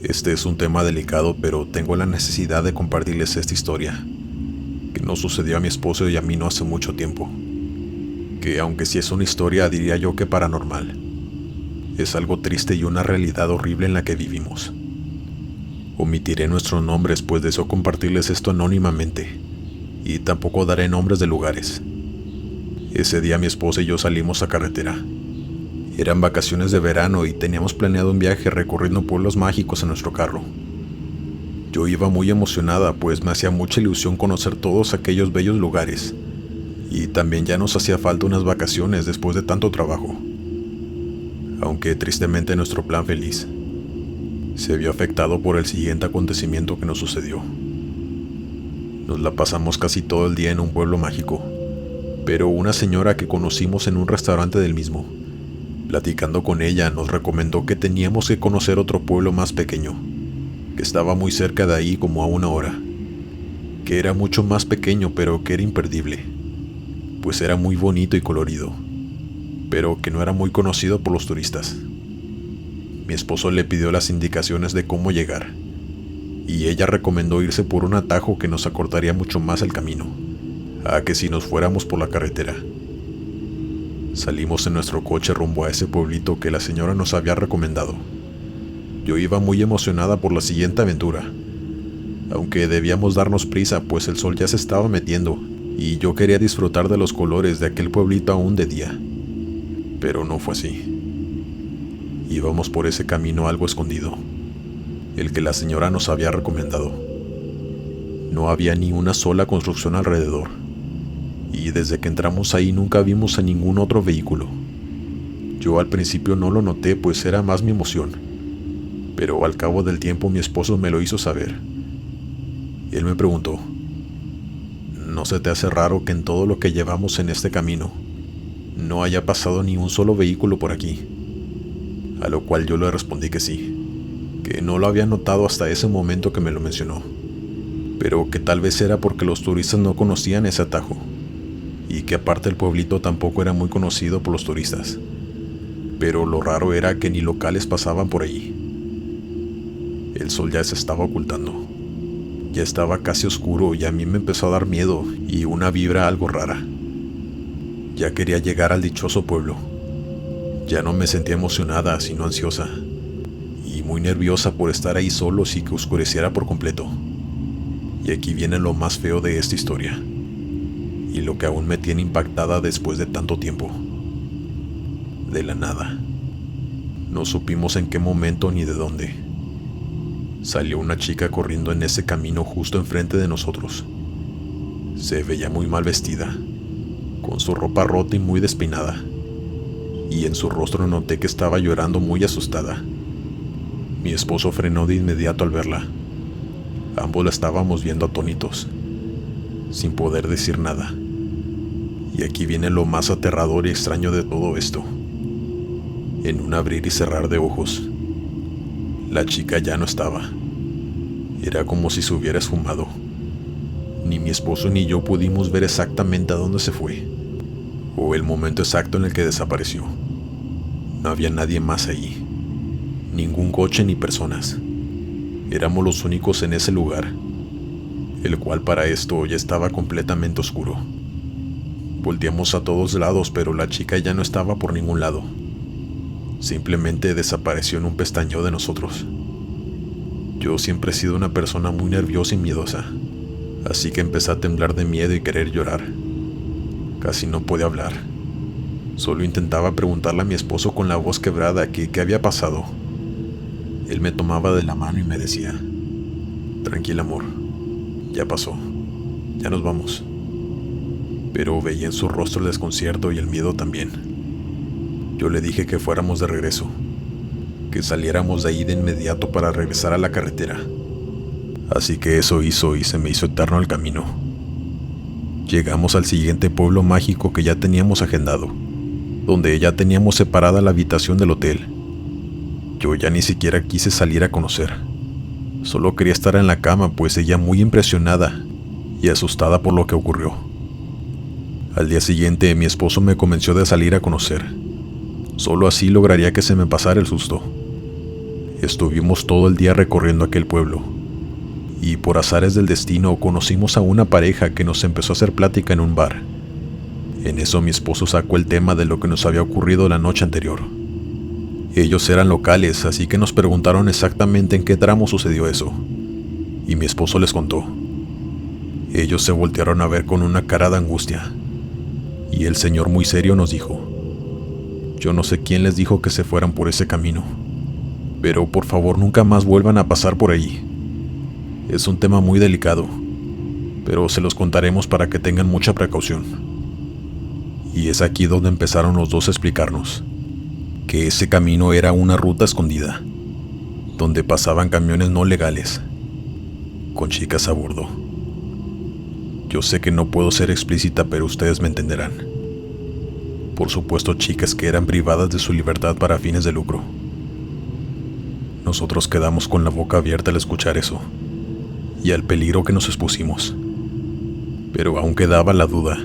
Este es un tema delicado, pero tengo la necesidad de compartirles esta historia, que nos sucedió a mi esposo y a mí no hace mucho tiempo. Que aunque sí es una historia, diría yo que paranormal, es algo triste y una realidad horrible en la que vivimos. Omitiré nuestros nombres, pues deseo compartirles esto anónimamente, y tampoco daré nombres de lugares. Ese día mi esposa y yo salimos a carretera. Eran vacaciones de verano y teníamos planeado un viaje recorriendo pueblos mágicos en nuestro carro. Yo iba muy emocionada, pues me hacía mucha ilusión conocer todos aquellos bellos lugares, y también ya nos hacía falta unas vacaciones después de tanto trabajo. Aunque tristemente nuestro plan feliz se vio afectado por el siguiente acontecimiento que nos sucedió. Nos la pasamos casi todo el día en un pueblo mágico, pero una señora que conocimos en un restaurante del mismo, platicando con ella, nos recomendó que teníamos que conocer otro pueblo más pequeño, que estaba muy cerca de ahí, como a 1 hora, que era mucho más pequeño pero que era imperdible, pues era muy bonito y colorido, pero que no era muy conocido por los turistas. Mi esposo le pidió las indicaciones de cómo llegar, y ella recomendó irse por un atajo que nos acortaría mucho más el camino, a que si nos fuéramos por la carretera. Salimos en nuestro coche rumbo a ese pueblito que la señora nos había recomendado. Yo iba muy emocionada por la siguiente aventura, aunque debíamos darnos prisa, pues el sol ya se estaba metiendo y yo quería disfrutar de los colores de aquel pueblito aún de día. Pero no fue así. Íbamos por ese camino algo escondido, el que la señora nos había recomendado. No había ni una sola construcción alrededor, y desde que entramos ahí nunca vimos a ningún otro vehículo. Yo al principio no lo noté, pues era más mi emoción, pero al cabo del tiempo mi esposo me lo hizo saber. Él me preguntó: ¿no se te hace raro que en todo lo que llevamos en este camino no haya pasado ni un solo vehículo por aquí? A lo cual yo le respondí que sí, que no lo había notado hasta ese momento que me lo mencionó, pero que tal vez era porque los turistas no conocían ese atajo, y que aparte el pueblito tampoco era muy conocido por los turistas. Pero lo raro era que ni locales pasaban por allí. El sol ya se estaba ocultando. Ya estaba casi oscuro y a mí me empezó a dar miedo y una vibra algo rara. Ya quería llegar al dichoso pueblo. Ya no me sentía emocionada, sino ansiosa, y muy nerviosa por estar ahí solos y que oscureciera por completo. Y aquí viene lo más feo de esta historia, y lo que aún me tiene impactada después de tanto tiempo. De la nada, no supimos en qué momento ni de dónde, salió una chica corriendo en ese camino justo enfrente de nosotros. Se veía muy mal vestida, con su ropa rota y muy despeinada, y en su rostro noté que estaba llorando muy asustada. Mi esposo frenó de inmediato al verla. Ambos la estábamos viendo atónitos, sin poder decir nada. Y aquí viene lo más aterrador y extraño de todo esto. En un abrir y cerrar de ojos, la chica ya no estaba. Era como si se hubiera esfumado. Ni mi esposo ni yo pudimos ver exactamente a dónde se fue, o el momento exacto en el que desapareció. No había nadie más ahí, ningún coche ni personas. Éramos los únicos en ese lugar, el cual para esto ya estaba completamente oscuro. Volteamos a todos lados, pero la chica ya no estaba por ningún lado. Simplemente desapareció en un pestañeo de nosotros. Yo siempre he sido una persona muy nerviosa y miedosa, así que empecé a temblar de miedo y querer llorar. Casi no podía hablar. Solo intentaba preguntarle a mi esposo con la voz quebrada que qué había pasado. Él me tomaba de la mano y me decía: tranquila, amor, ya pasó, ya nos vamos. Pero veía en su rostro el desconcierto y el miedo también. Yo le dije que fuéramos de regreso, que saliéramos de ahí de inmediato para regresar a la carretera. Así que eso hizo y se me hizo eterno el camino. Llegamos al siguiente pueblo mágico que ya teníamos agendado, donde ya teníamos separada la habitación del hotel. Yo ya ni siquiera quise salir a conocer. Solo quería estar en la cama, pues seguía muy impresionada y asustada por lo que ocurrió. Al día siguiente mi esposo me convenció de salir a conocer. Solo así lograría que se me pasara el susto. Estuvimos todo el día recorriendo aquel pueblo, y por azares del destino conocimos a una pareja que nos empezó a hacer plática en un bar. En eso mi esposo sacó el tema de lo que nos había ocurrido la noche anterior. Ellos eran locales, así que nos preguntaron exactamente en qué tramo sucedió eso, y mi esposo les contó. Ellos se voltearon a ver con una cara de angustia, y el señor muy serio nos dijo: yo no sé quién les dijo que se fueran por ese camino, pero por favor nunca más vuelvan a pasar por ahí. Es un tema muy delicado, pero se los contaremos para que tengan mucha precaución. Y es aquí donde empezaron los dos a explicarnos que ese camino era una ruta escondida, donde pasaban camiones no legales, con chicas a bordo. Yo sé que no puedo ser explícita, pero ustedes me entenderán. Por supuesto, chicas que eran privadas de su libertad para fines de lucro. Nosotros quedamos con la boca abierta al escuchar eso, y al peligro que nos expusimos. Pero aún quedaba la duda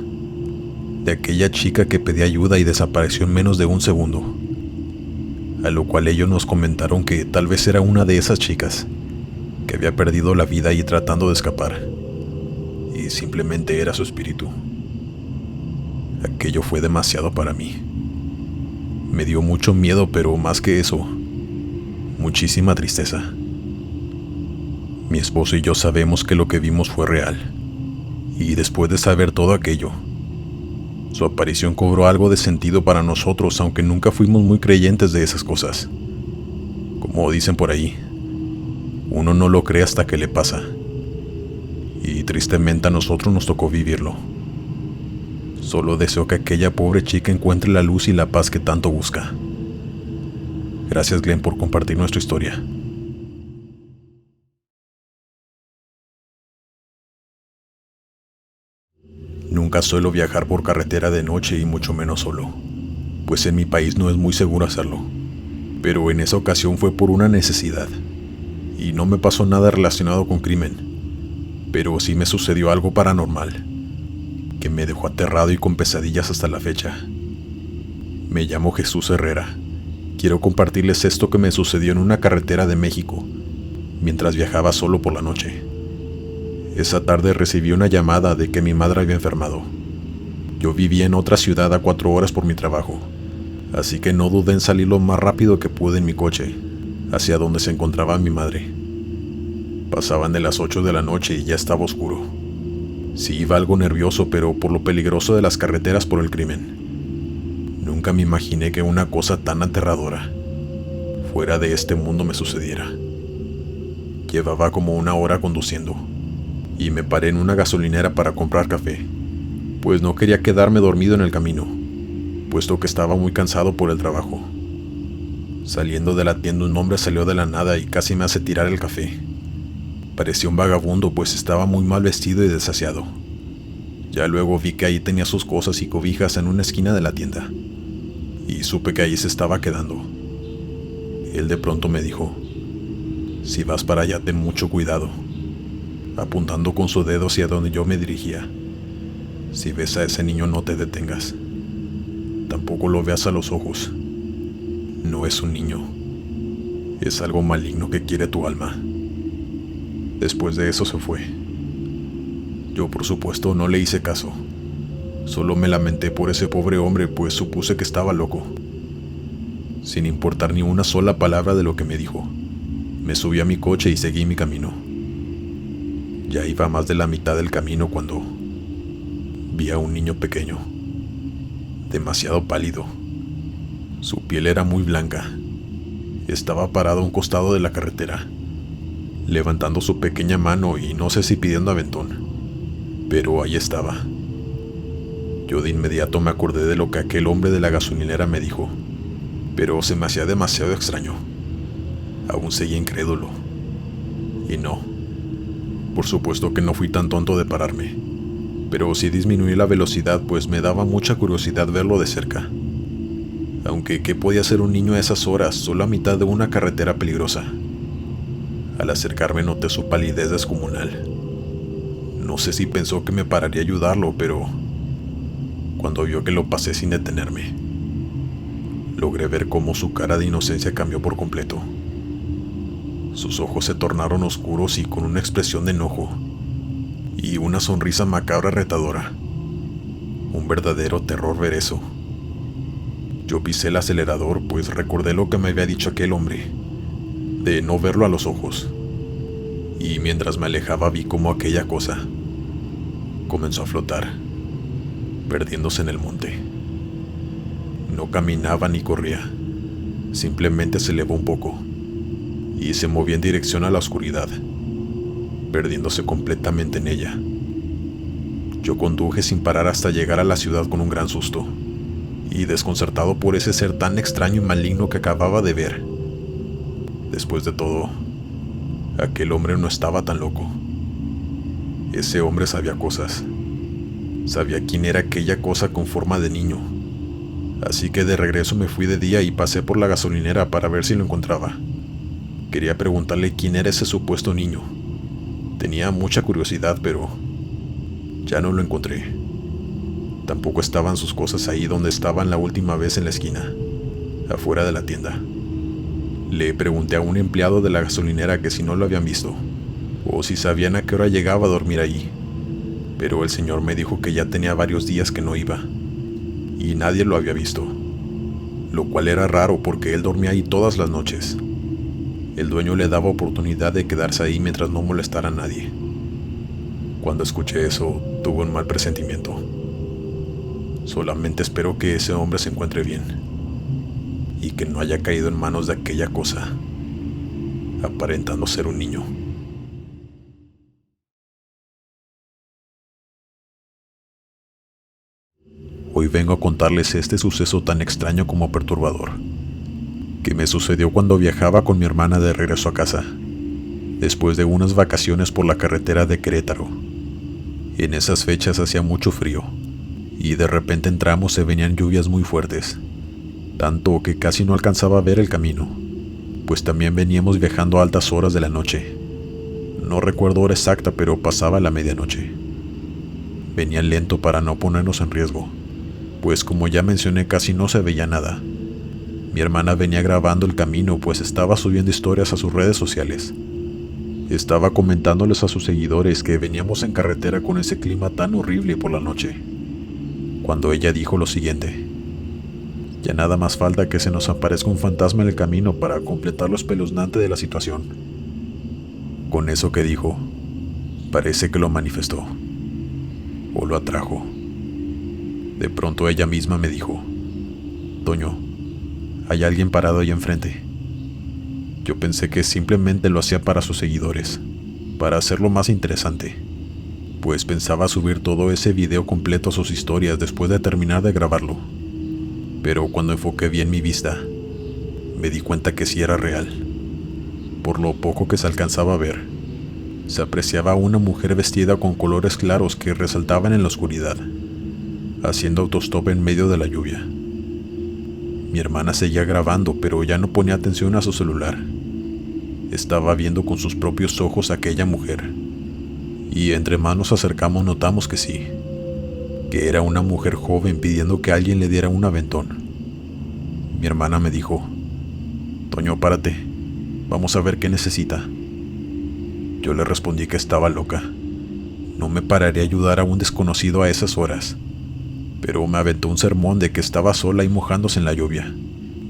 de aquella chica que pedía ayuda y desapareció en menos de un segundo. A lo cual ellos nos comentaron que tal vez era una de esas chicas que había perdido la vida y tratando de escapar, y simplemente era su espíritu. Aquello fue demasiado para mí. Me dio mucho miedo, pero más que eso, muchísima tristeza. Mi esposo y yo sabemos que lo que vimos fue real, y después de saber todo aquello, su aparición cobró algo de sentido para nosotros, aunque nunca fuimos muy creyentes de esas cosas. Como dicen por ahí, uno no lo cree hasta que le pasa, y tristemente a nosotros nos tocó vivirlo. Solo deseo que aquella pobre chica encuentre la luz y la paz que tanto busca. Gracias, Glenn, por compartir nuestra historia. Nunca suelo viajar por carretera de noche y mucho menos solo, pues en mi país no es muy seguro hacerlo. Pero en esa ocasión fue por una necesidad, y no me pasó nada relacionado con crimen, pero sí me sucedió algo paranormal, que me dejó aterrado y con pesadillas hasta la fecha. Me llamo Jesús Herrera. Quiero compartirles esto que me sucedió en una carretera de México, mientras viajaba solo por la noche. Esa tarde recibí una llamada de que mi madre había enfermado. Yo vivía en otra ciudad a 4 horas por mi trabajo, así que no dudé en salir lo más rápido que pude en mi coche, hacia donde se encontraba mi madre. Pasaban de las 8 de la noche y ya estaba oscuro. Sí iba algo nervioso, pero por lo peligroso de las carreteras por el crimen. Nunca me imaginé que una cosa tan aterradora, fuera de este mundo, me sucediera. Llevaba como 1 hora conduciendo, y me paré en una gasolinera para comprar café, pues no quería quedarme dormido en el camino, puesto que estaba muy cansado por el trabajo. Saliendo de la tienda, un hombre salió de la nada y casi me hace tirar el café. Parecía un vagabundo, pues estaba muy mal vestido y desaseado. Ya luego vi que ahí tenía sus cosas y cobijas en una esquina de la tienda, y supe que ahí se estaba quedando. Él de pronto me dijo: si vas para allá, ten mucho cuidado, apuntando con su dedo hacia donde yo me dirigía. Si ves a ese niño, no te detengas. Tampoco lo veas a los ojos. No es un niño. Es algo maligno que quiere tu alma. Después de eso se fue. Yo, por supuesto, no le hice caso. Solo me lamenté por ese pobre hombre, pues supuse que estaba loco. Sin importar ni una sola palabra de lo que me dijo, me subí a mi coche y seguí mi camino. Ya iba a más de la mitad del camino cuando vi a un niño pequeño, demasiado pálido. Su piel era muy blanca. Estaba parado a un costado de la carretera, levantando su pequeña mano y no sé si pidiendo aventón, pero ahí estaba. Yo de inmediato me acordé de lo que aquel hombre de la gasolinera me dijo, pero se me hacía demasiado extraño. Aún seguía incrédulo. Y no, por supuesto que no fui tan tonto de pararme, pero sí disminuí la velocidad, pues me daba mucha curiosidad verlo de cerca. Aunque, ¿qué podía hacer un niño a esas horas, solo a mitad de una carretera peligrosa? Al acercarme noté su palidez descomunal. No sé si pensó que me pararía a ayudarlo, pero cuando vio que lo pasé sin detenerme, logré ver cómo su cara de inocencia cambió por completo. Sus ojos se tornaron oscuros y con una expresión de enojo, y una sonrisa macabra retadora. Un verdadero terror ver eso. Yo pisé el acelerador, pues recordé lo que me había dicho aquel hombre, de no verlo a los ojos. Y mientras me alejaba vi cómo aquella cosa comenzó a flotar, perdiéndose en el monte. No caminaba ni corría, simplemente se elevó un poco y se movía en dirección a la oscuridad, perdiéndose completamente en ella. Yo conduje sin parar hasta llegar a la ciudad con un gran susto, y desconcertado por ese ser tan extraño y maligno que acababa de ver. Después de todo, aquel hombre no estaba tan loco. Ese hombre sabía cosas. Sabía quién era aquella cosa con forma de niño. Así que de regreso me fui de día y pasé por la gasolinera para ver si lo encontraba. Quería preguntarle quién era ese supuesto niño. Tenía mucha curiosidad, pero ya no lo encontré. Tampoco estaban sus cosas ahí donde estaban la última vez en la esquina, afuera de la tienda. Le pregunté a un empleado de la gasolinera que si no lo habían visto, o si sabían a qué hora llegaba a dormir allí, pero el señor me dijo que ya tenía varios días que no iba, y nadie lo había visto, lo cual era raro porque él dormía ahí todas las noches. El dueño le daba oportunidad de quedarse ahí mientras no molestara a nadie. Cuando escuché eso, tuve un mal presentimiento. Solamente espero que ese hombre se encuentre bien y que no haya caído en manos de aquella cosa, aparentando ser un niño. Hoy vengo a contarles este suceso tan extraño como perturbador, que me sucedió cuando viajaba con mi hermana de regreso a casa, después de unas vacaciones por la carretera de Querétaro. En esas fechas hacía mucho frío, y de repente en tramos se venían lluvias muy fuertes, tanto que casi no alcanzaba a ver el camino, pues también veníamos viajando a altas horas de la noche. No recuerdo hora exacta, pero pasaba la medianoche. Venía lento para no ponernos en riesgo, pues como ya mencioné casi no se veía nada. Mi hermana venía grabando el camino, pues estaba subiendo historias a sus redes sociales. Estaba comentándoles a sus seguidores que veníamos en carretera con ese clima tan horrible por la noche, cuando ella dijo lo siguiente: ya nada más falta que se nos aparezca un fantasma en el camino para completar lo espeluznante de la situación. Con eso que dijo, parece que lo manifestó, o lo atrajo. De pronto ella misma me dijo: Toño, hay alguien parado ahí enfrente. Yo pensé que simplemente lo hacía para sus seguidores, para hacerlo más interesante, pues pensaba subir todo ese video completo a sus historias después de terminar de grabarlo. Pero cuando enfoqué bien mi vista, me di cuenta que sí era real. Por lo poco que se alcanzaba a ver, se apreciaba una mujer vestida con colores claros que resaltaban en la oscuridad, haciendo autostop en medio de la lluvia. Mi hermana seguía grabando, pero ya no ponía atención a su celular. Estaba viendo con sus propios ojos a aquella mujer, y entre más nos acercamos notamos que sí, que era una mujer joven pidiendo que alguien le diera un aventón. Mi hermana me dijo: Toño, párate, vamos a ver qué necesita. Yo le respondí que estaba loca. No me pararé a ayudar a un desconocido a esas horas. Pero me aventó un sermón de que estaba sola y mojándose en la lluvia,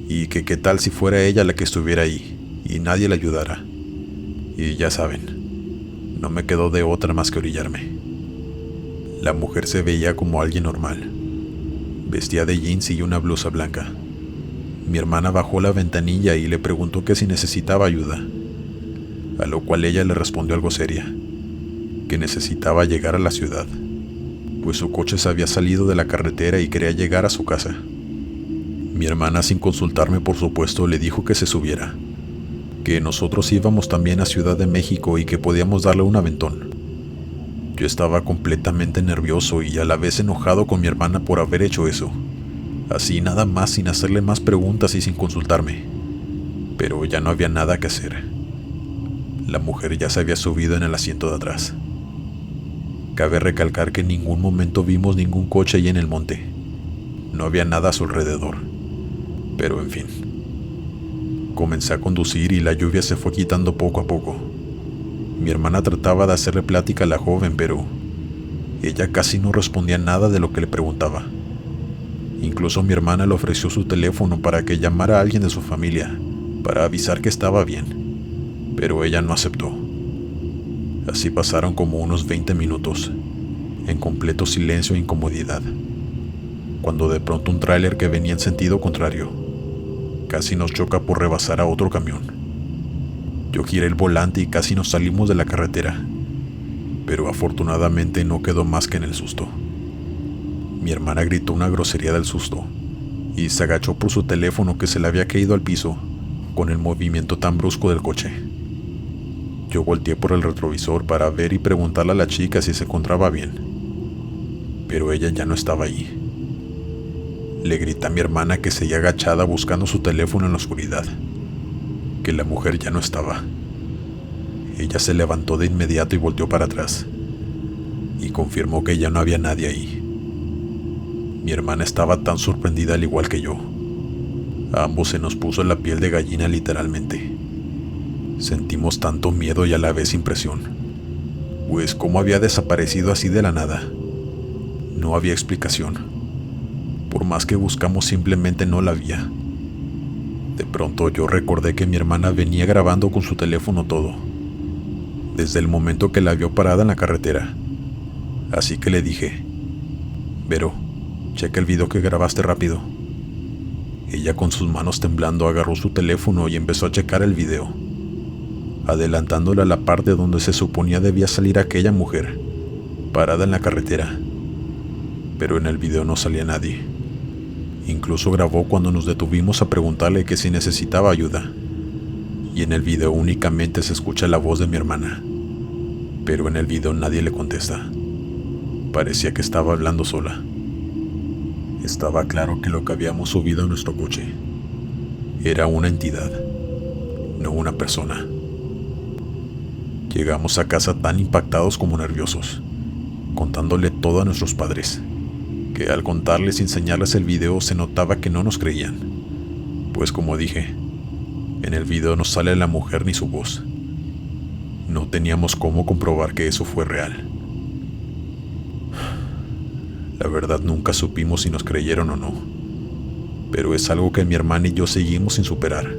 y que qué tal si fuera ella la que estuviera ahí, y nadie la ayudara. Y ya saben, no me quedó de otra más que orillarme. La mujer se veía como alguien normal. Vestía de jeans y una blusa blanca. Mi hermana bajó la ventanilla y le preguntó que si necesitaba ayuda, a lo cual ella le respondió algo seria, que necesitaba llegar a la ciudad, pues su coche se había salido de la carretera y quería llegar a su casa. Mi hermana, sin consultarme por supuesto, le dijo que se subiera, que nosotros íbamos también a Ciudad de México y que podíamos darle un aventón. Yo estaba completamente nervioso y a la vez enojado con mi hermana por haber hecho eso, así nada más, sin hacerle más preguntas y sin consultarme. Pero ya no había nada que hacer. La mujer ya se había subido en el asiento de atrás. Cabe recalcar que en ningún momento vimos ningún coche ahí en el monte. No había nada a su alrededor. Pero en fin. Comencé a conducir y la lluvia se fue quitando poco a poco. Mi hermana trataba de hacerle plática a la joven, pero ella casi no respondía nada de lo que le preguntaba. Incluso mi hermana le ofreció su teléfono para que llamara a alguien de su familia, para avisar que estaba bien, pero ella no aceptó. Así pasaron como unos 20 minutos, en completo silencio e incomodidad, cuando de pronto un tráiler que venía en sentido contrario casi nos choca por rebasar a otro camión. Yo giré el volante y casi nos salimos de la carretera, pero afortunadamente no quedó más que en el susto. Mi hermana gritó una grosería del susto y se agachó por su teléfono que se le había caído al piso con el movimiento tan brusco del coche. Yo volteé por el retrovisor para ver y preguntarle a la chica si se encontraba bien, pero ella ya no estaba ahí. Le grité a mi hermana que seguía agachada buscando su teléfono en la oscuridad, que la mujer ya no estaba. Ella se levantó de inmediato y volteó para atrás, y confirmó que ya no había nadie ahí. Mi hermana estaba tan sorprendida al igual que yo. A ambos se nos puso la piel de gallina literalmente. Sentimos tanto miedo y a la vez impresión, pues cómo había desaparecido así de la nada. No había explicación. Por más que buscamos simplemente no la había. De pronto yo recordé que mi hermana venía grabando con su teléfono todo, desde el momento que la vio parada en la carretera. Así que le dije: Vero, checa el video que grabaste rápido. Ella con sus manos temblando agarró su teléfono y empezó a checar el video, adelantándole a la parte donde se suponía debía salir aquella mujer, parada en la carretera. Pero en el video no salía nadie. Incluso grabó cuando nos detuvimos a preguntarle que si necesitaba ayuda. Y en el video únicamente se escucha la voz de mi hermana. Pero en el video nadie le contesta. Parecía que estaba hablando sola. Estaba claro que lo que habíamos subido a nuestro coche era una entidad, no una persona. Llegamos a casa tan impactados como nerviosos, contándole todo a nuestros padres, que al contarles y enseñarles el video se notaba que no nos creían, pues como dije, en el video no sale la mujer ni su voz. No teníamos cómo comprobar que eso fue real. La verdad nunca supimos si nos creyeron o no, pero es algo que mi hermana y yo seguimos sin superar,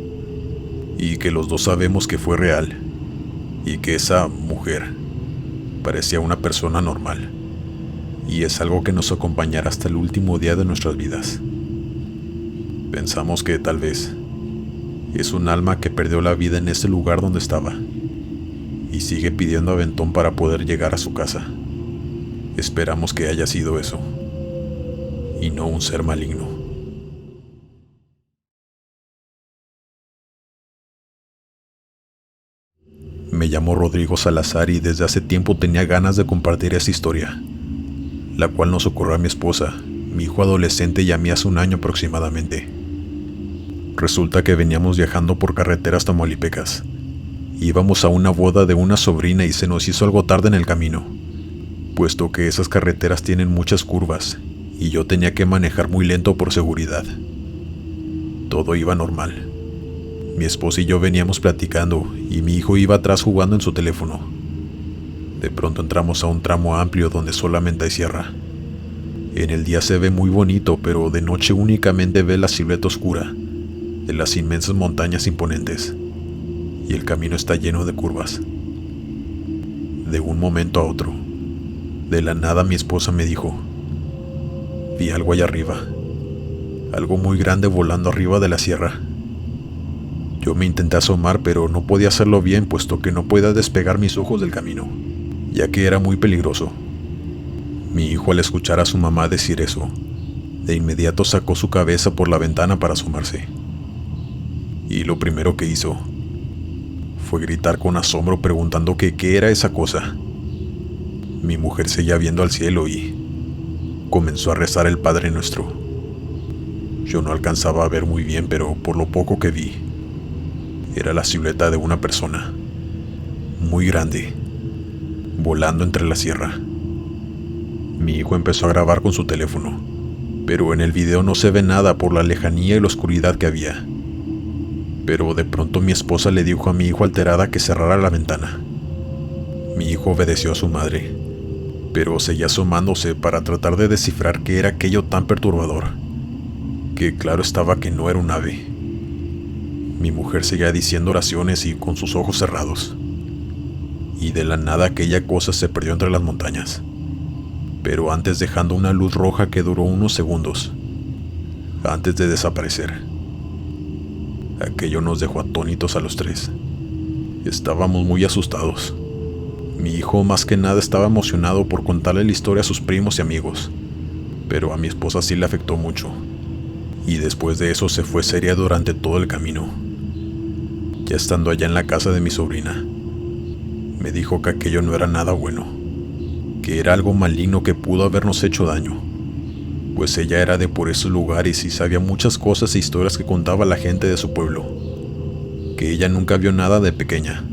y que los dos sabemos que fue real, y que esa mujer parecía una persona normal, y es algo que nos acompañará hasta el último día de nuestras vidas. Pensamos que tal vez es un alma que perdió la vida en ese lugar donde estaba, y sigue pidiendo aventón para poder llegar a su casa. Esperamos que haya sido eso, y no un ser maligno. Me llamo Rodrigo Salazar y desde hace tiempo tenía ganas de compartir esta historia, la cual nos ocurrió a mi esposa, mi hijo adolescente y a mí hace un año aproximadamente. Resulta que veníamos viajando por carreteras tamaulipecas. Íbamos a una boda de una sobrina y se nos hizo algo tarde en el camino, puesto que esas carreteras tienen muchas curvas y yo tenía que manejar muy lento por seguridad. Todo iba normal. Mi esposa y yo veníamos platicando y mi hijo iba atrás jugando en su teléfono. De pronto entramos a un tramo amplio donde solamente hay sierra. En el día se ve muy bonito, pero de noche únicamente ve la silueta oscura de las inmensas montañas imponentes, y el camino está lleno de curvas. De un momento a otro, de la nada mi esposa me dijo: vi algo allá arriba, algo muy grande volando arriba de la sierra. Yo me intenté asomar, pero no podía hacerlo bien, puesto que no podía despegar mis ojos del camino, ya que era muy peligroso. Mi hijo, al escuchar a su mamá decir eso, de inmediato sacó su cabeza por la ventana para asomarse. Y lo primero que hizo fue gritar con asombro preguntando que qué era esa cosa. Mi mujer seguía viendo al cielo y comenzó a rezar el Padre Nuestro. Yo no alcanzaba a ver muy bien, pero por lo poco que vi, era la silueta de una persona, muy grande, volando entre la sierra. Mi hijo empezó a grabar con su teléfono, pero en el video no se ve nada por la lejanía y la oscuridad que había. pero de pronto mi esposa le dijo a mi hijo alterada que cerrara la ventana. Mi hijo obedeció a su madre, pero seguía asomándose para tratar de descifrar qué era aquello tan perturbador, que claro estaba que no era un ave. Mi mujer seguía diciendo oraciones y con sus ojos cerrados, y de la nada aquella cosa se perdió entre las montañas, pero antes dejando una luz roja que duró unos segundos, antes de desaparecer. Aquello nos dejó atónitos a los tres. Estábamos muy asustados. Mi hijo más que nada estaba emocionado por contarle la historia a sus primos y amigos, pero a mi esposa sí le afectó mucho, y después de eso se fue seria durante todo el camino. Ya estando allá en la casa de mi sobrina, me dijo que aquello no era nada bueno, que era algo maligno que pudo habernos hecho daño, pues ella era de por esos lugares y sabía muchas cosas e historias que contaba la gente de su pueblo, que ella nunca vio nada de pequeña,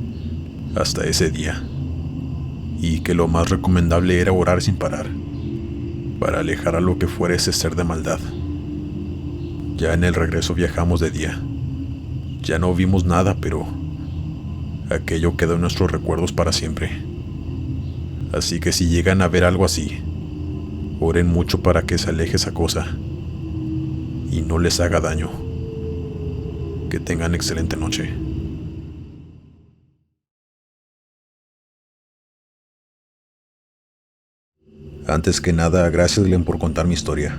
hasta ese día, y que lo más recomendable era orar sin parar, para alejar a lo que fuera ese ser de maldad. Ya en el regreso viajamos de día. Ya no vimos nada, pero aquello quedó en nuestros recuerdos para siempre. Así que si llegan a ver algo así, oren mucho para que se aleje esa cosa y no les haga daño. Que tengan excelente noche. Antes que nada, gracias Glenn por contar mi historia.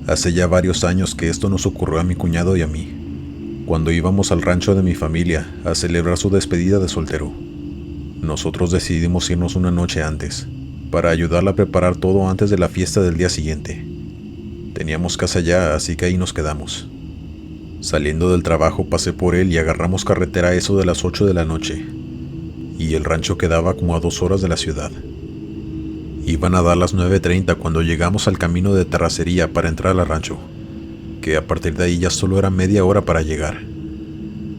Hace ya varios años que esto nos ocurrió a mi cuñado y a mí, cuando íbamos al rancho de mi familia a celebrar su despedida de soltero. Nosotros decidimos irnos una noche antes, para ayudarla a preparar todo antes de la fiesta del día siguiente. Teníamos casa ya, así que ahí nos quedamos. Saliendo del trabajo pasé por él y agarramos carretera a eso de las 8 de la noche, y el rancho quedaba como a 2 horas de la ciudad. Iban a dar las 9:30 cuando llegamos al camino de terracería para entrar al rancho, que a partir de ahí ya solo era media hora para llegar.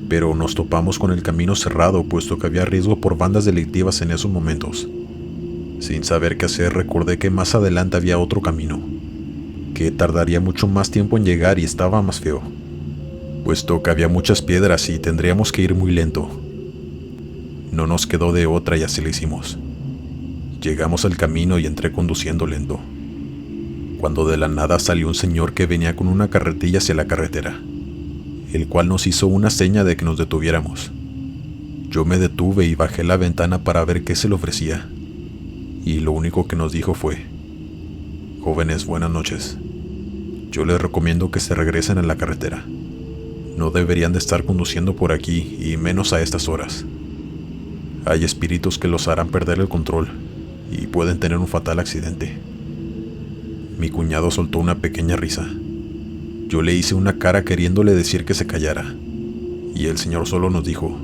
Pero nos topamos con el camino cerrado, puesto que había riesgo por bandas delictivas en esos momentos. Sin saber qué hacer, recordé que más adelante había otro camino, que tardaría mucho más tiempo en llegar y estaba más feo, puesto que había muchas piedras y tendríamos que ir muy lento. No nos quedó de otra y así lo hicimos. Llegamos al camino y entré conduciendo lento, cuando de la nada salió un señor que venía con una carretilla hacia la carretera, el cual nos hizo una seña de que nos detuviéramos. Yo me detuve y bajé la ventana para ver qué se le ofrecía, y lo único que nos dijo fue: «Jóvenes, buenas noches. Yo les recomiendo que se regresen a la carretera. No deberían de estar conduciendo por aquí, y menos a estas horas. Hay espíritus que los harán perder el control y pueden tener un fatal accidente». Mi cuñado soltó una pequeña risa. Yo le hice una cara queriéndole decir que se callara, y el señor solo nos dijo: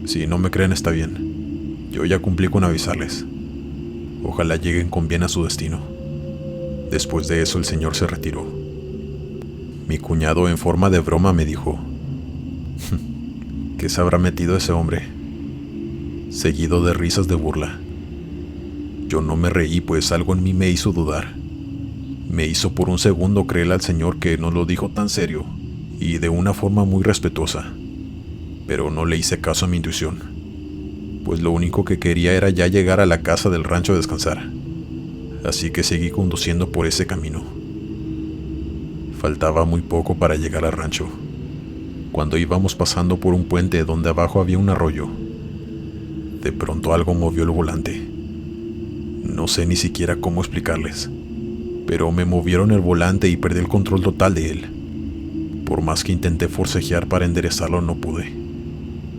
«Si no me creen está bien. Yo ya cumplí con avisarles. Ojalá lleguen con bien a su destino». Después de eso el señor se retiró. Mi cuñado en forma de broma me dijo: «¿Qué se habrá metido ese hombre?», seguido de risas de burla. Yo no me reí, pues algo en mí me hizo dudar. Me hizo por un segundo creerle al señor que nos lo dijo tan serio y de una forma muy respetuosa, pero no le hice caso a mi intuición, pues lo único que quería era ya llegar a la casa del rancho a descansar. Así que seguí conduciendo por ese camino. Faltaba muy poco para llegar al rancho, cuando íbamos pasando por un puente donde abajo había un arroyo. De pronto algo movió el volante. No sé ni siquiera cómo explicarles, pero me movieron el volante y perdí el control total de él. Por más que intenté forcejear para enderezarlo, no pude.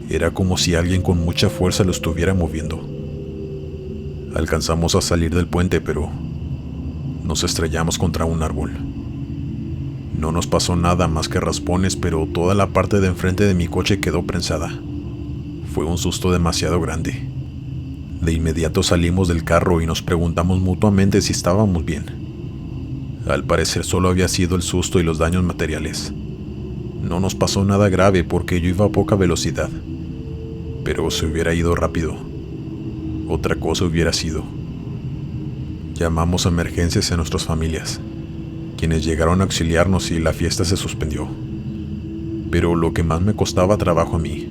Era como si alguien con mucha fuerza lo estuviera moviendo. Alcanzamos a salir del puente, pero nos estrellamos contra un árbol. No nos pasó nada más que raspones, pero toda la parte de enfrente de mi coche quedó prensada. Fue un susto demasiado grande. De inmediato salimos del carro y nos preguntamos mutuamente si estábamos bien. Al parecer solo había sido el susto y los daños materiales. No nos pasó nada grave porque yo iba a poca velocidad, pero si hubiera ido rápido, otra cosa hubiera sido. Llamamos a emergencias a nuestras familias, quienes llegaron a auxiliarnos y la fiesta se suspendió. Pero lo que más me costaba trabajo a mí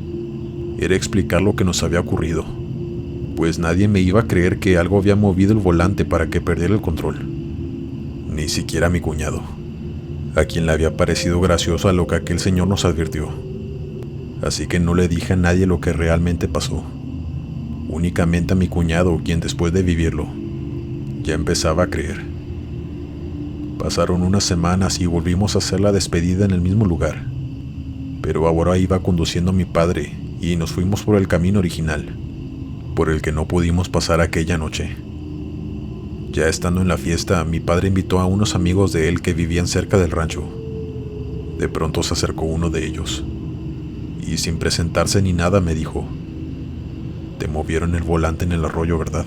era explicar lo que nos había ocurrido, pues nadie me iba a creer que algo había movido el volante para que perdiera el control. Ni siquiera mi cuñado, a quien le había parecido gracioso a lo que aquel señor nos advirtió. Así que no le dije a nadie lo que realmente pasó. Únicamente a mi cuñado, quien después de vivirlo, ya empezaba a creer. Pasaron unas semanas y volvimos a hacer la despedida en el mismo lugar. Pero ahora iba conduciendo a mi padre y nos fuimos por el camino original, por el que no pudimos pasar aquella noche. Ya estando en la fiesta, mi padre invitó a unos amigos de él que vivían cerca del rancho. De pronto se acercó uno de ellos, y sin presentarse ni nada me dijo: «Te movieron el volante en el arroyo, ¿verdad?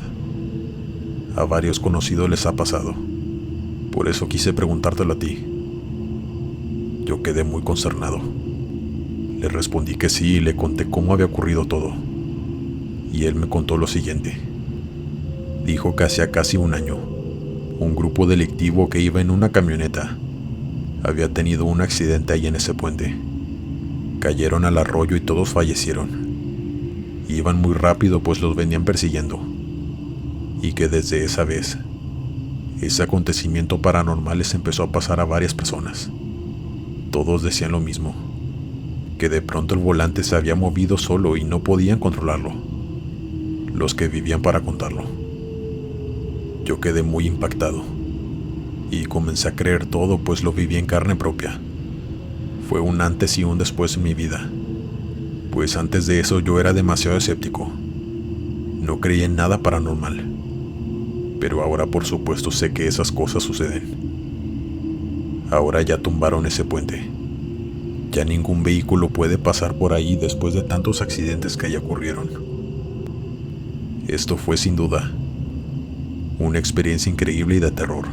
A varios conocidos les ha pasado. Por eso quise preguntártelo a ti». Yo quedé muy consternado. Le respondí que sí y le conté cómo había ocurrido todo. Y él me contó lo siguiente. Dijo que hacía casi un año, un grupo delictivo que iba en una camioneta había tenido un accidente ahí en ese puente. Cayeron al arroyo y todos fallecieron. Iban muy rápido pues los venían persiguiendo. Y que desde esa vez, ese acontecimiento paranormal les empezó a pasar a varias personas. Todos decían lo mismo, que de pronto el volante se había movido solo y no podían controlarlo. Los que vivían para contarlo. Yo quedé muy impactado y comencé a creer todo, pues lo viví en carne propia. Fue un antes y un después en mi vida, pues antes de eso yo era demasiado escéptico. No creía en nada paranormal, pero ahora por supuesto sé que esas cosas suceden. Ahora ya tumbaron ese puente. Ya ningún vehículo puede pasar por ahí después de tantos accidentes que ya ocurrieron. Esto fue sin duda una experiencia increíble y de terror.